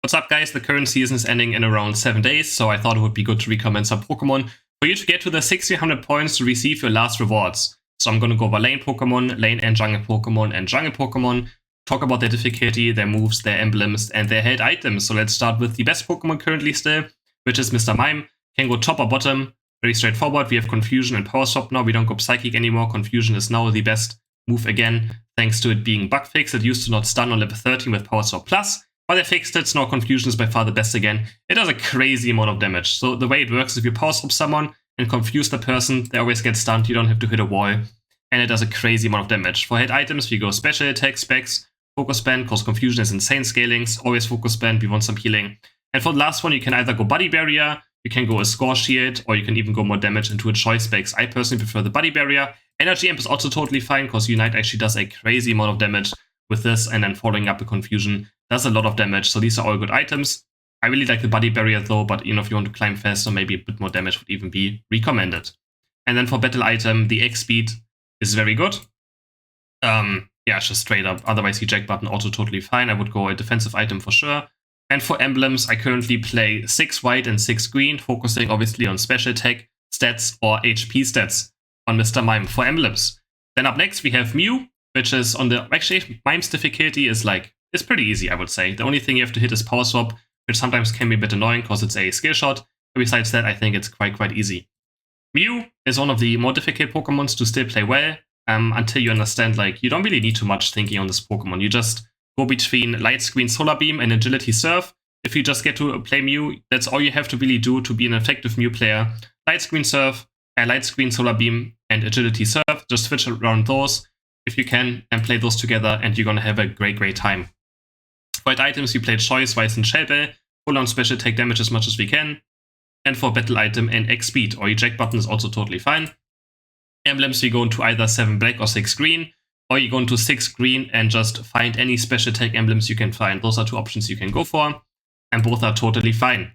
What's up, guys? The current season is ending in around 7 days, so I thought it would be good to recommend some Pokemon for you to get to the 1600 points to receive your last rewards. So I'm going to go over lane Pokemon, lane and jungle Pokemon, talk about their difficulty, their moves, their emblems, and their held items. So let's start with the best Pokemon currently still, which is Mr. Mime. Can go top or bottom, very straightforward. We have Confusion and Power Swap now. We don't go Psychic anymore. Confusion is now the best move again, thanks to it being bug fixed. It used to not stun on level 13 with Power Swap Plus. But they fixed it, so now Confusion is by far the best again. It does a crazy amount of damage. So the way it works is if you power swap someone and confuse the person, they always get stunned, you don't have to hit a wall. And it does a crazy amount of damage. For hit items, we go Special Attack, Specs, Focus Band, because Confusion is insane scalings, always Focus Band, we want some healing. And for the last one, you can either go Body Barrier, you can go a Score Shield, or you can even go more damage into a Choice Specs. I personally prefer the Body Barrier. Energy Amp is also totally fine, because Unite actually does a crazy amount of damage with this, and then following up the Confusion does a lot of damage, so these are all good items. I really like the Body Barrier though, but if you want to climb faster, maybe a bit more damage would even be recommended. And then for battle item, the X speed is very good. Yeah, just straight up. Otherwise, eject button also totally fine. I would go a defensive item for sure. And for emblems, I currently play 6 white and 6 green, focusing obviously on special attack stats or HP stats on Mr. Mime for emblems. Then up next, we have Mew, which is on the, actually, Mime's difficulty is it's pretty easy, I would say. The only thing you have to hit is Power Swap, which sometimes can be a bit annoying because it's a skill shot. But besides that, I think it's quite easy. Mew is one of the more difficult Pokemons to still play well, until you understand, you don't really need too much thinking on this Pokemon. You just go between Light Screen, Solar Beam, and Agility Surf. If you just get to play Mew, that's all you have to really do to be an effective Mew player. Light Screen Surf, Light Screen, Solar Beam, and Agility Surf. Just switch around those if you can and play those together, and you're gonna have a great time. For hit items, we play Choice, Vice, and Shell Bell. Pull on special attack damage as much as we can. And for battle item and X speed or eject button is also totally fine. Emblems, we go into either 7 black or 6 green, or you go into 6 green and just find any special attack emblems you can find. Those are 2 options you can go for, and both are totally fine.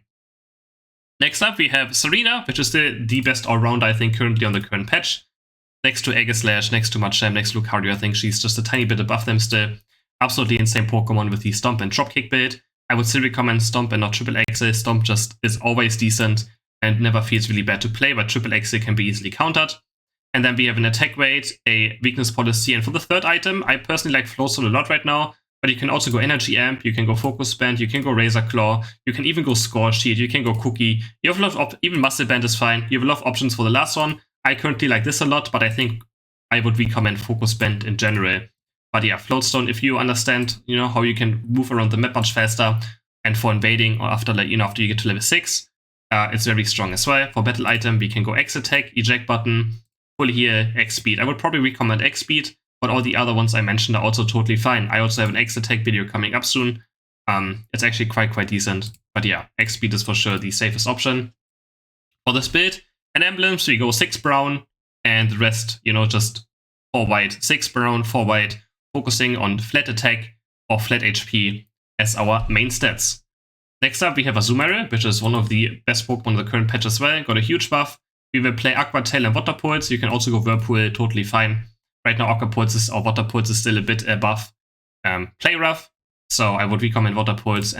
Next up, we have Serena, which is the best all-rounder, I think, currently on the current patch. Next to Aegislash, next to Machamp, next to Lucario, I think she's just a tiny bit above them still. Absolutely insane Pokemon with the Stomp and Dropkick build. I would still recommend Stomp and not Triple Axel. Stomp just is always decent and never feels really bad to play, but Triple Axel can be easily countered. And then we have an attack rate, a weakness policy, and for the third item, I personally like Flowstone a lot right now, but you can also go Energy Amp, you can go Focus Band, you can go Razor Claw, you can even go Score Shield, you can go Cookie, you have a lot of even Muscle Band is fine, you have a lot of options for the last one. I currently like this a lot, but I think I would recommend Focus Band in general. But yeah, Floatstone, if you understand, how you can move around the map much faster, and for invading or after after you get to level 6, it's very strong as well. For battle item, we can go X attack, eject button, full heal, X speed. I would probably recommend X speed, but all the other ones I mentioned are also totally fine. I also have an X attack video coming up soon. It's actually quite decent. But yeah, X speed is for sure the safest option. For this build, and emblems, we go 6 brown, and the rest, just 4 white. 6 brown, 4 white, focusing on flat attack or flat HP as our main stats. Next up, we have Azumarill, which is one of the best Pokemon in the current patch as well. Got a huge buff. We will play Aqua Tail and Water Pulse. You can also go Whirlpool, totally fine. Right now, Aqua Pulse or Water Pulse is still a bit above Play Rough, so I would recommend Water Pulse,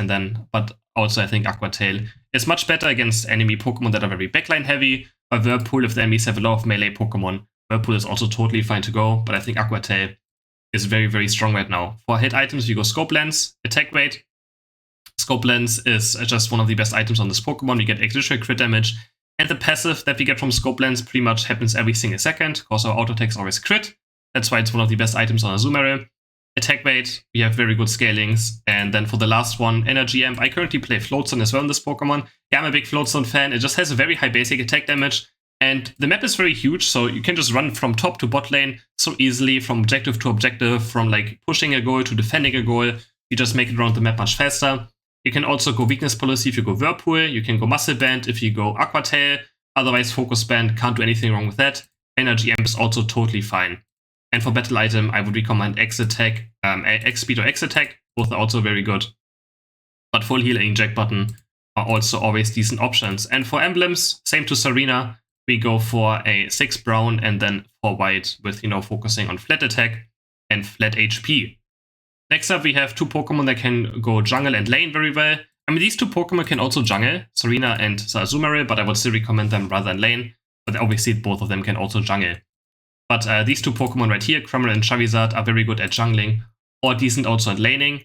but also I think Aqua Tail is much better against enemy Pokemon that are very backline heavy. But Whirlpool, if the enemies have a lot of melee Pokemon, Whirlpool is also totally fine to go, but I think Aqua Tail is very strong right now. For hit items, we go Scope Lens, attack rate. Scope Lens is just one of the best items on this Pokemon. We get additional crit damage, and the passive that we get from Scope Lens pretty much happens every single second, because our auto attacks always crit. That's why it's one of the best items on Azumarill. Attack rate, we have very good scalings. And then for the last one, Energy Amp. I currently play Floatstone as well in this Pokemon. Yeah, I'm a big Floatstone fan. It just has a very high basic attack damage. And the map is very huge, so you can just run from top to bot lane so easily, from objective to objective, from pushing a goal to defending a goal. You just make it around the map much faster. You can also go Weakness Policy if you go Whirlpool. You can go Muscle Band if you go Aqua Tail. Otherwise, Focus Band, can't do anything wrong with that. Energy Amp is also totally fine. And for battle item, I would recommend X attack, X speed or X attack. Both are also very good. But full heal and eject button are also always decent options. And for emblems, same to Serena. We go for a 6 brown and then 4 white with, focusing on flat attack and flat HP. Next up, we have 2 Pokemon that can go jungle and lane very well. I mean, these two Pokemon can also jungle, Serena and Azumarill, but I would still recommend them rather than lane. But obviously, both of them can also jungle. But these two Pokemon right here, Cramorant and Charizard, are very good at jungling, or decent also at laning.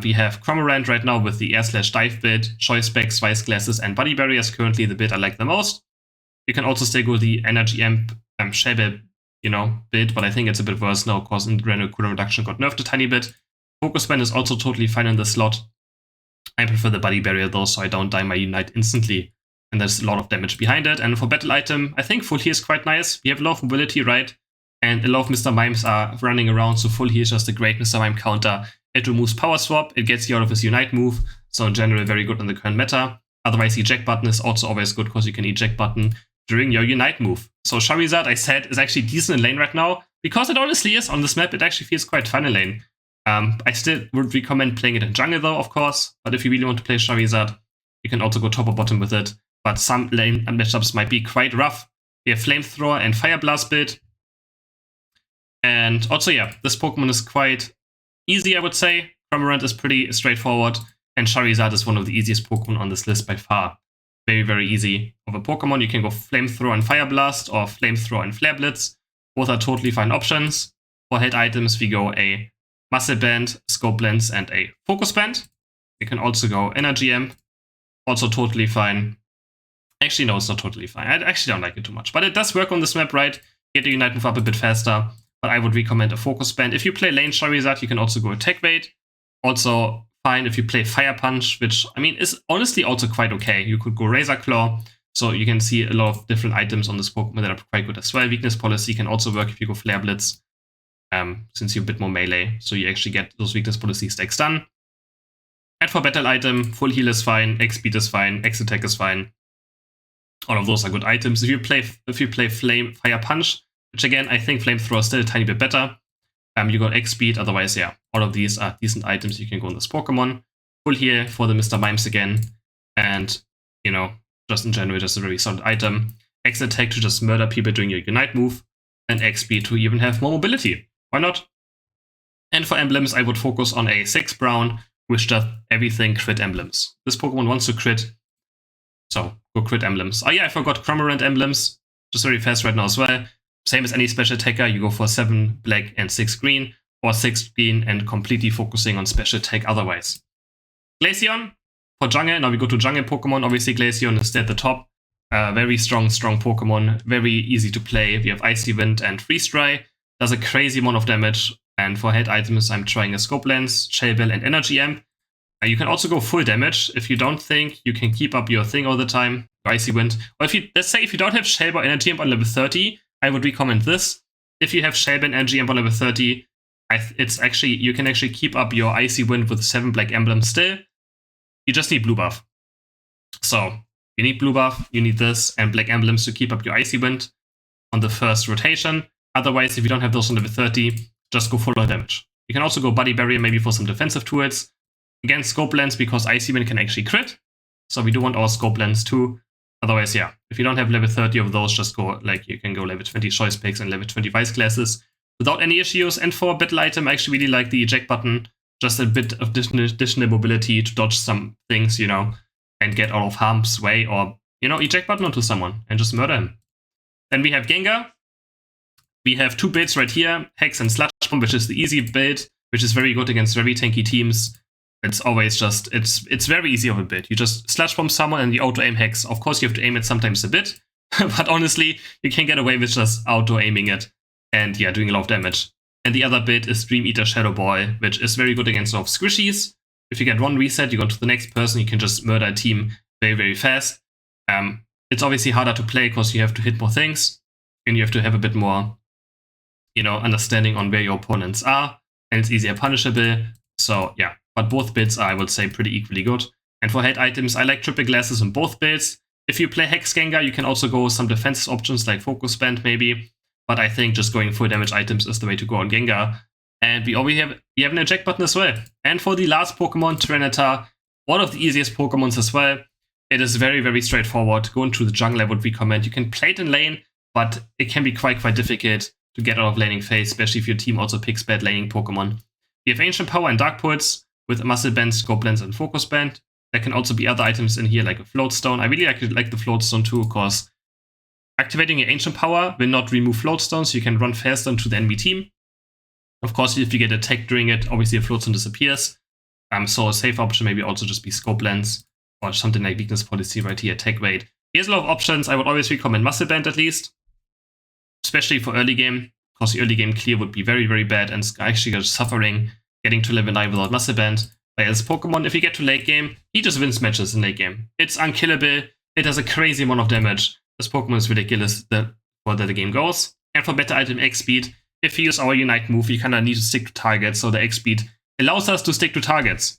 We have Cramorant right now with the Air/Dive build, Choice Specs, Vice Glasses, and Body Barrier is currently the build I like the most. You can also still go the Energy Amp Shell build, but I think it's a bit worse now, because Random Cooldown Reduction got nerfed a tiny bit. Focus Band is also totally fine in the slot. I prefer the Body Barrier though, so I don't die my Unite instantly. And there's a lot of damage behind it. And for battle item, I think full heal is quite nice. We have a lot of mobility, right? And a lot of Mr. Mimes are running around, so full heal is just a great Mr. Mime counter. It removes Power Swap, it gets you out of his Unite move, so in general very good in the current meta. Otherwise, Eject Button is also always good, because you can Eject Button during your Unite move. So Charizard, I said, is actually decent in lane right now, because it honestly is. On this map, it actually feels quite fun in lane. I still would recommend playing it in jungle though, of course, but if you really want to play Charizard, you can also go top or bottom with it. But some lane matchups might be quite rough. We have Flamethrower and Fire Blast build. And also, yeah, this Pokemon is quite easy, I would say. Cramorant is pretty straightforward, and Charizard is one of the easiest Pokemon on this list by far. Very, very easy. Of a Pokemon, you can go Flamethrower and Fire Blast, or Flamethrower and Flare Blitz. Both are totally fine options. For head items, we go a Muscle Band, Scope Lens, and a Focus Band. You can also go Energy Amp. Also totally fine. Actually, no, it's not totally fine. I actually don't like it too much. But it does work on this map, right? Get the Unite move up a bit faster. But I would recommend a Focus Band. If you play lane Charizard, you can also go Attack Bait. Also fine if you play Fire Punch, which, I mean, is honestly also quite okay. You could go Razor Claw. So you can see a lot of different items on this Pokemon that are quite good as well. Weakness Policy can also work if you go Flare Blitz, since you're a bit more melee. So you actually get those Weakness Policy stacks done. And for battle item, full heal is fine, X speed is fine, X attack is fine. All of those are good items. If you play Fire Punch, which again I think Flamethrower is still a tiny bit better, you got X speed. Otherwise, yeah, all of these are decent items you can go on this Pokemon. Full heal for the Mr. Mimes again, and just in general, just a very solid item. X attack to just murder people during your Unite move, and X speed to even have more mobility. Why not? And for emblems, I would focus on a 6 brown, which does everything crit emblems. This Pokemon wants to crit, so go crit emblems. Oh yeah, I forgot Cramorant emblems, just very fast right now as well. Same as any special attacker, you go for 7 black and 6 green, or 6 green and completely focusing on special attack otherwise. Glaceon for jungle. Now we go to jungle Pokemon. Obviously Glaceon is at the top. Very strong Pokemon, very easy to play. We have Icy Wind and Freeze Dry. Does a crazy amount of damage. And for head items, I'm trying a Scope Lens, Shell Bell, and Energy Amp. You can also go full damage if you don't think you can keep up your thing all the time, Icy Wind. Or if you, let's say, if you don't have Shell Bell, Energy Amp on level 30, I would recommend this. If you have Shell Bell, Energy Amp on level 30, you can actually keep up your Icy Wind with 7 black emblems still. You just need blue buff. So you need blue buff, you need this, and black emblems to keep up your Icy Wind on the first rotation. Otherwise, if you don't have those on level 30, just go full on damage. You can also go Body Barrier maybe for some defensive tools. Again, Scope Lens, because Icy Wind can actually crit. So we do want our Scope Lens too. Otherwise, yeah, if you don't have level 30 of those, just go, you can go level 20 Choice Picks and level 20 Vice Glasses without any issues. And for battle item, I actually really like the Eject button. Just a bit of additional mobility to dodge some things, and get out of harm's way, or, Eject button onto someone and just murder him. Then we have Gengar. We have 2 builds right here, Hex and Sludge Bomb, which is the easy build, which is very good against very tanky teams. It's always just, it's very easy of a build. You just Sludge Bomb someone and you auto-aim Hex. Of course, you have to aim it sometimes a bit, but honestly, you can get away with just auto-aiming it and, yeah, doing a lot of damage. And the other build is Dream Eater Shadow Ball, which is very good against a lot of squishies. If you get one reset, you go to the next person, you can just murder a team very, very fast. It's obviously harder to play because you have to hit more things, and you have to have a bit more understanding on where your opponents are, and it's easier punishable. So yeah, but both builds are, I would say, pretty equally good. And for head items, I like triple glasses on both builds. If you play Hex Gengar, you can also go with some defensive options like Focus Band maybe, but I think just going full damage items is the way to go on Gengar. And we have an Eject button as well. And for the last Pokemon, Tyranitar, one of the easiest Pokemons as well. It is very, very straightforward. Going through the jungle, I would recommend. You can play it in lane, but it can be quite difficult to get out of laning phase, especially if your team also picks bad laning Pokemon. We have Ancient Power and Dark Pulse with Muscle Band, Scope Lens, and Focus Band. There can also be other items in here, like a floatstone. I really like the floatstone too, because activating your ancient power will not remove floatstone, so you can run faster into the enemy team. Of course, if you get attacked during it, obviously a floatstone disappears. So a safe option maybe also just be scope lens or something like weakness policy right here, attack rate. Here's a lot of options. I would always recommend muscle band at least, especially for early game, because the early game clear would be very, very bad and actually just suffering getting to level 9 without muscle band. Whereas Pokemon, if you get to late game, he just wins matches in late game. It's unkillable. It does a crazy amount of damage. This Pokemon is ridiculous the further the game goes. And for better item X speed, if we use our Unite move, we kind of need to stick to targets, so the X speed allows us to stick to targets.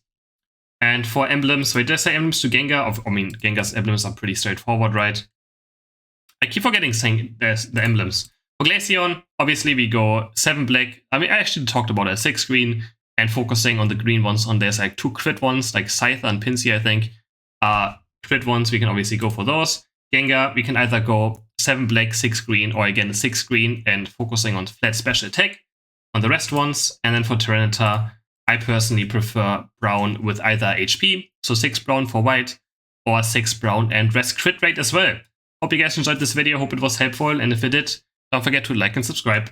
And for emblems, wait, did I say emblems to Gengar? I mean, Gengar's emblems are pretty straightforward, right? I keep forgetting saying there's the emblems. For Glaceon, obviously we go 7 black. I mean, I actually talked about it, 6 green, and focusing on the green ones. There's like 2 crit ones, like Scyther and Pinsy, I think. Crit ones, we can obviously go for those. Gengar, we can either go 7 black, 6 green, or again 6 green and focusing on flat special attack on the rest ones. And then for Tyranitar, I personally prefer brown with either HP, so 6 brown for white, or 6 brown and rest crit rate as well. Hope you guys enjoyed this video, hope it was helpful, and if it did, don't forget to like and subscribe.